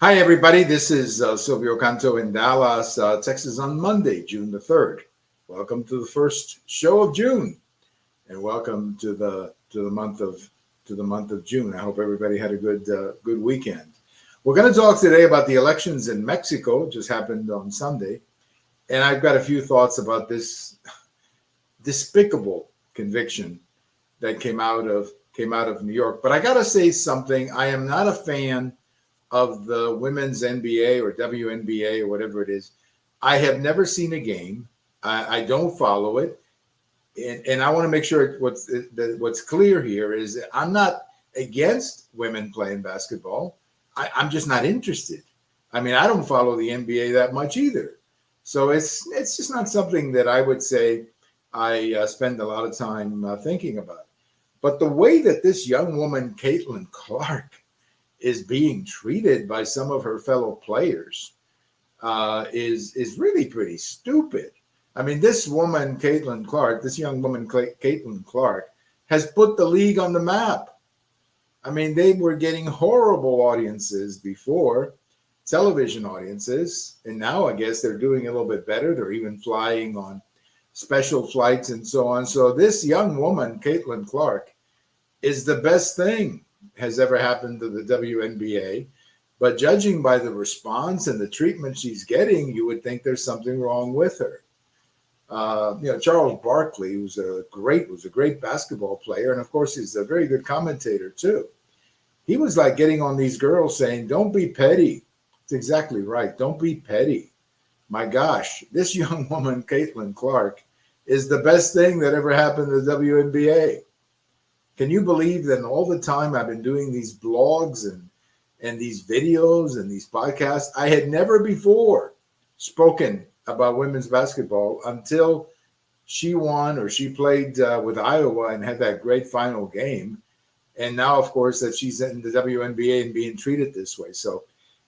Hi, everybody. This is Silvio Canto in Dallas, Texas on Monday, June the 3rd. Welcome to the first show of June and welcome to the month of June. I hope everybody had a good weekend. We're going to talk today about the elections in Mexico. It just happened on Sunday, and I've got a few thoughts about this despicable conviction that came out of New York. But I got to say something. I am not a fan of the women's NBA or WNBA or whatever it is. I have never seen a game. I don't follow it, and I want to make sure what's clear here is that I'm not against women playing basketball. I'm just not interested. I mean, I don't follow the NBA that much either, so it's just not something that I would say I spend a lot of time thinking about. But the way that this young woman, Caitlin Clark, is being treated by some of her fellow players is really pretty stupid. I mean, this woman, Caitlin Clark, this young woman, Caitlin Clark, has put the league on the map. I mean, they were getting horrible audiences before, television audiences, and now I guess they're doing a little bit better. They're even flying on special flights and so on. So this young woman, Caitlin Clark, is the best thing has ever happened to the WNBA. But judging by the response and the treatment she's getting, you would think there's something wrong with her. Charles Barkley, was a great basketball player, and of course he's a very good commentator too. He was like getting on these girls saying, "Don't be petty." It's exactly right. Don't be petty. My gosh, this young woman, Caitlin Clark, is the best thing that ever happened to the WNBA. Can you believe that all the time I've been doing these blogs and these videos and these podcasts, I had never before spoken about women's basketball until she won or she played with Iowa and had that great final game. And now, of course, that she's in the WNBA and being treated this way. So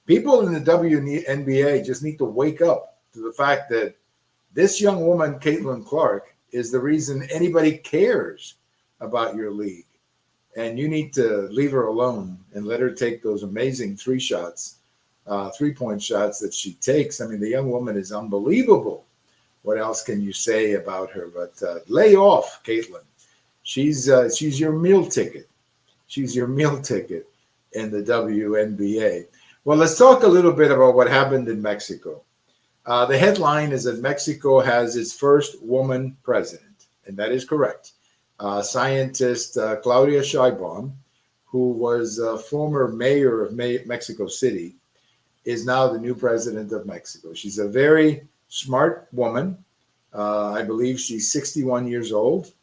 people in the WNBA just need to wake up to the fact that this young woman, Caitlin Clark, is the reason anybody cares about your league. And you need to leave her alone and let her take those amazing 3-point shots that she takes. I mean, the young woman is unbelievable. What else can you say about her? But lay off, Caitlin. She's your meal ticket. She's your meal ticket in the WNBA. Well, let's talk a little bit about what happened in Mexico. The headline is that Mexico has its first woman president, and that is correct. Scientist Claudia Sheinbaum, who was a former mayor of Mexico City, is now the new president of Mexico. She's a very smart woman. I believe she's 61 years old.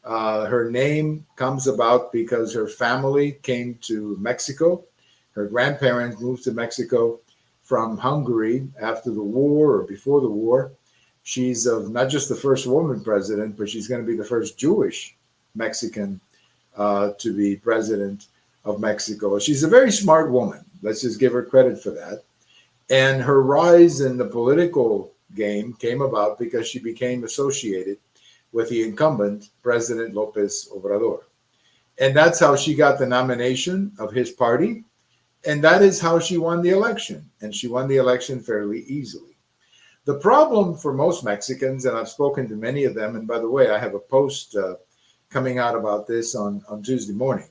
Her name comes about because her family came to Mexico. Her grandparents moved to Mexico from Hungary after the war or before the war. She's not just the first woman president, but she's going to be the first Jewish Mexican to be president of Mexico. She's a very smart woman. Let's just give her credit for that. And her rise in the political game came about because she became associated with the incumbent President Lopez Obrador. And that's how she got the nomination of his party. And that is how she won the election. And she won the election fairly easily. The problem for most Mexicans, and I've spoken to many of them, and by the way, I have a post coming out about this on Tuesday morning.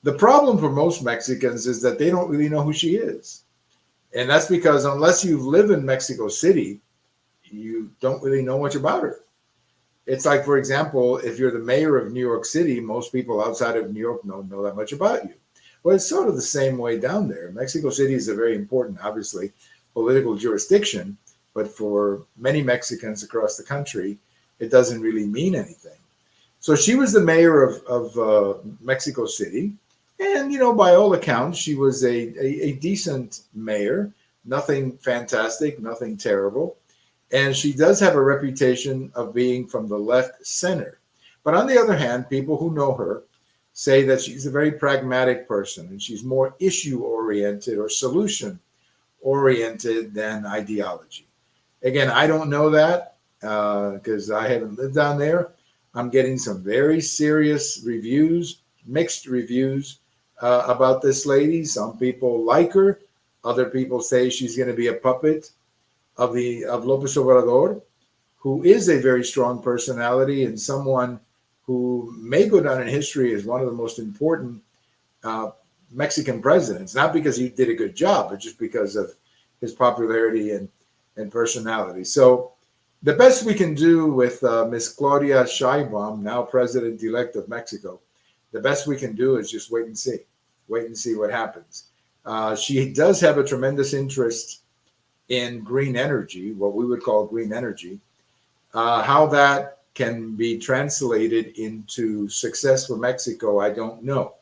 The problem for most Mexicans is that they don't really know who she is. And that's because unless you live in Mexico City, you don't really know much about her. It's like, for example, if you're the mayor of New York City, most people outside of New York don't know that much about you. Well, it's sort of the same way down there. Mexico City is a very important, obviously, political jurisdiction, but for many Mexicans across the country, it doesn't really mean anything. So she was the mayor of Mexico City. And, by all accounts, she was a decent mayor, nothing fantastic, nothing terrible. And she does have a reputation of being from the left center. But on the other hand, people who know her say that she's a very pragmatic person and she's more issue oriented or solution oriented than ideology. Again, I don't know that because I haven't lived down there. I'm getting some very serious reviews, mixed reviews about this lady. Some people like her. Other people say she's going to be a puppet of Lopez Obrador, who is a very strong personality and someone who may go down in history as one of the most important uh, Mexican presidents, not because he did a good job, but just because of his popularity and personality. So the best we can do with Miss Claudia Sheinbaum, now president-elect of Mexico, the best we can do is just wait and see what happens. She does have a tremendous interest in green energy, what we would call green energy. How that can be translated into success for Mexico, I don't know.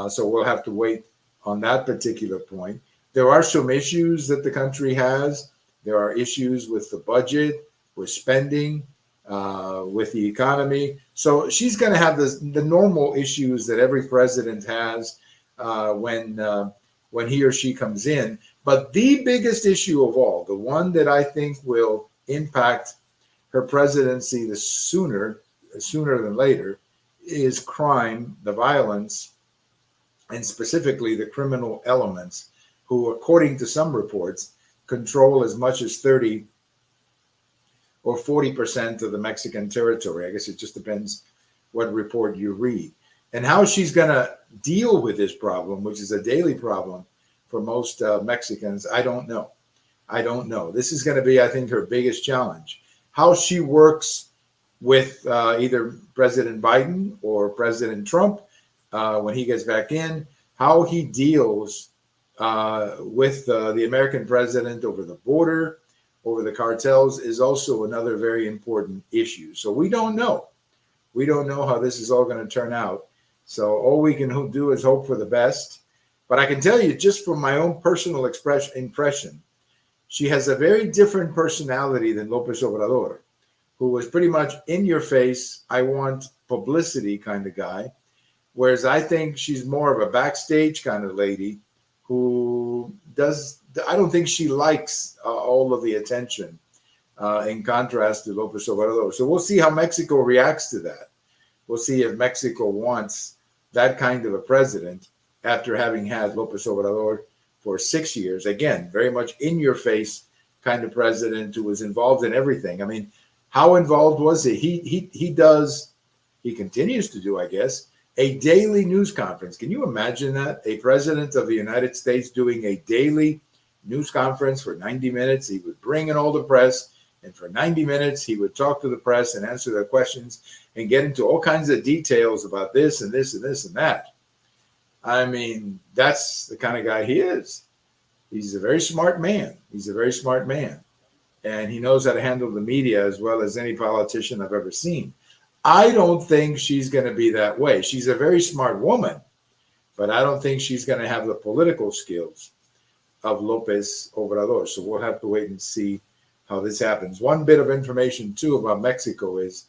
So we'll have to wait on that particular point. There are some issues that the country has. There are issues with the budget, with spending, with the economy. So she's going to have the normal issues that every president has when he or she comes in. But the biggest issue of all, the one that I think will impact her presidency sooner than later, is crime, the violence, and specifically the criminal elements who, according to some reports, control as much as 30 or 40% of the Mexican territory. I guess it just depends what report you read. And how she's going to deal with this problem, which is a daily problem for most Mexicans, I don't know. I don't know. This is going to be, I think, her biggest challenge. How she works with either President Biden or President Trump when he gets back in, how he deals with the American president over the border, over the cartels, is also another very important issue. So we don't know. We don't know how this is all going to turn out. So all we can do is hope for the best. But I can tell you, just from my own personal impression, she has a very different personality than Lopez Obrador, who was pretty much in your face, I want publicity kind of guy. Whereas I think she's more of a backstage kind of lady who I don't think she likes all of the attention in contrast to Lopez Obrador. So we'll see how Mexico reacts to that. We'll see if Mexico wants that kind of a president after having had Lopez Obrador for 6 years. Again, very much in your face kind of president who was involved in everything. I mean, how involved was he? He continues to do, I guess, a daily news conference. Can you imagine that? A president of the United States doing a daily news conference for 90 minutes. He would bring in all the press, and for 90 minutes, he would talk to the press and answer their questions and get into all kinds of details about this and this and this and that. I mean, that's the kind of guy he is. He's a very smart man. He's a very smart man. And he knows how to handle the media as well as any politician I've ever seen. I don't think she's going to be that way. She's a very smart woman, but I don't think she's going to have the political skills of Lopez Obrador. So we'll have to wait and see how this happens. One bit of information, too, about Mexico is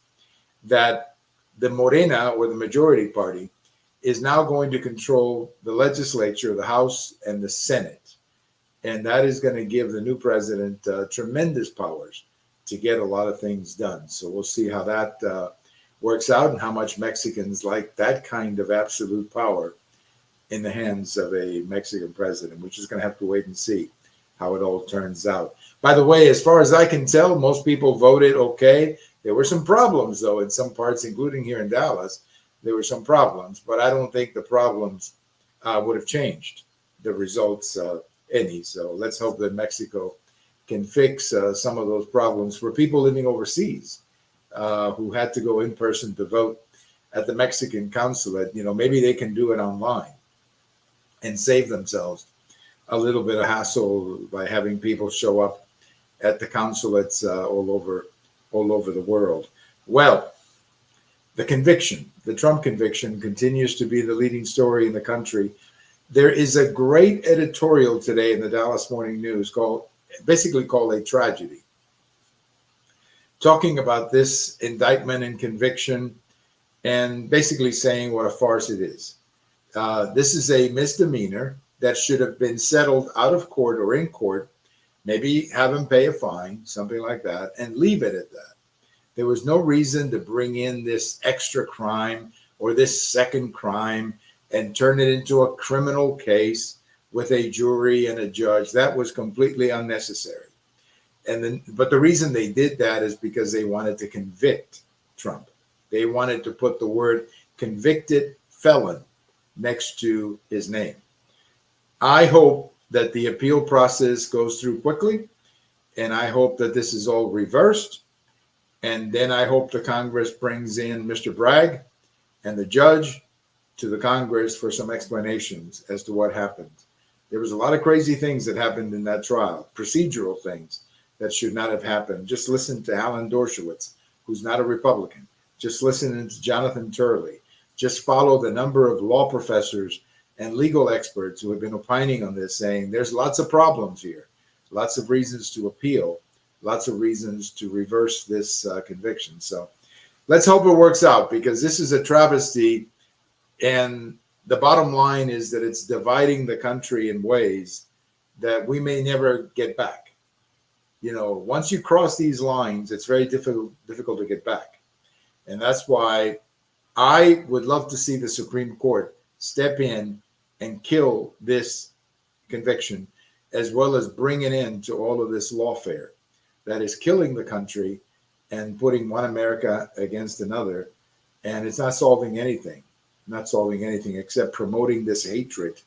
that the Morena, or the majority party, is now going to control the legislature, the House, and the Senate. And that is going to give the new president tremendous powers to get a lot of things done. So we'll see how that works out and how much Mexicans like that kind of absolute power in the hands of a Mexican president. We're just going to have to wait and see how it all turns out. By the way, as far as I can tell, most people voted okay. There were some problems, though, in some parts, including here in Dallas. There were some problems, but I don't think the problems would have changed the results any. So let's hope that Mexico can fix some of those problems for people living overseas who had to go in person to vote at the Mexican consulate. You know, maybe they can do it online and save themselves a little bit of hassle by having people show up at the consulates all over the world. Well, the Trump conviction continues to be the leading story in the country. There is a great editorial today in the Dallas Morning News called a tragedy, talking about this indictment and conviction and basically saying what a farce it is. This is a misdemeanor that should have been settled out of court or in court, maybe have him pay a fine, something like that, and leave it at that. There was no reason to bring in this extra crime or this second crime and turn it into a criminal case with a jury and a judge. That was completely unnecessary. And then, but the reason they did that is because they wanted to convict Trump. They wanted to put the word convicted felon next to his name. I hope that the appeal process goes through quickly, and I hope that this is all reversed. And then I hope the Congress brings in Mr. Bragg and the judge to the Congress for some explanations as to what happened. There was a lot of crazy things that happened in that trial, procedural things that should not have happened. Just listen to Alan Dershowitz, who's not a Republican. Just listen to Jonathan Turley. Just follow the number of law professors and legal experts who have been opining on this, saying there's lots of problems here, lots of reasons to appeal, lots of reasons to reverse this conviction. So let's hope it works out, because this is a travesty. And the bottom line is that it's dividing the country in ways that we may never get back. You know, once you cross these lines, it's very difficult to get back. And that's why I would love to see the Supreme Court step in and kill this conviction, as well as bring an end to all of this lawfare that is killing the country and putting one America against another. And it's not solving anything, except promoting this hatred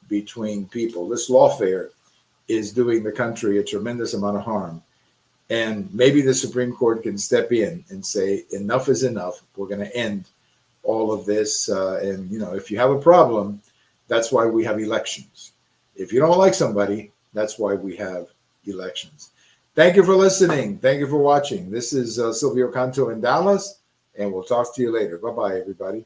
between people. This lawfare is doing the country a tremendous amount of harm. And maybe the Supreme Court can step in and say, enough is enough. We're going to end all of this. And, you know, if you have a problem, that's why we have elections. If you don't like somebody, that's why we have elections. Thank you for listening. Thank you for watching. This is Silvio Canto in Dallas, and we'll talk to you later. Bye-bye, everybody.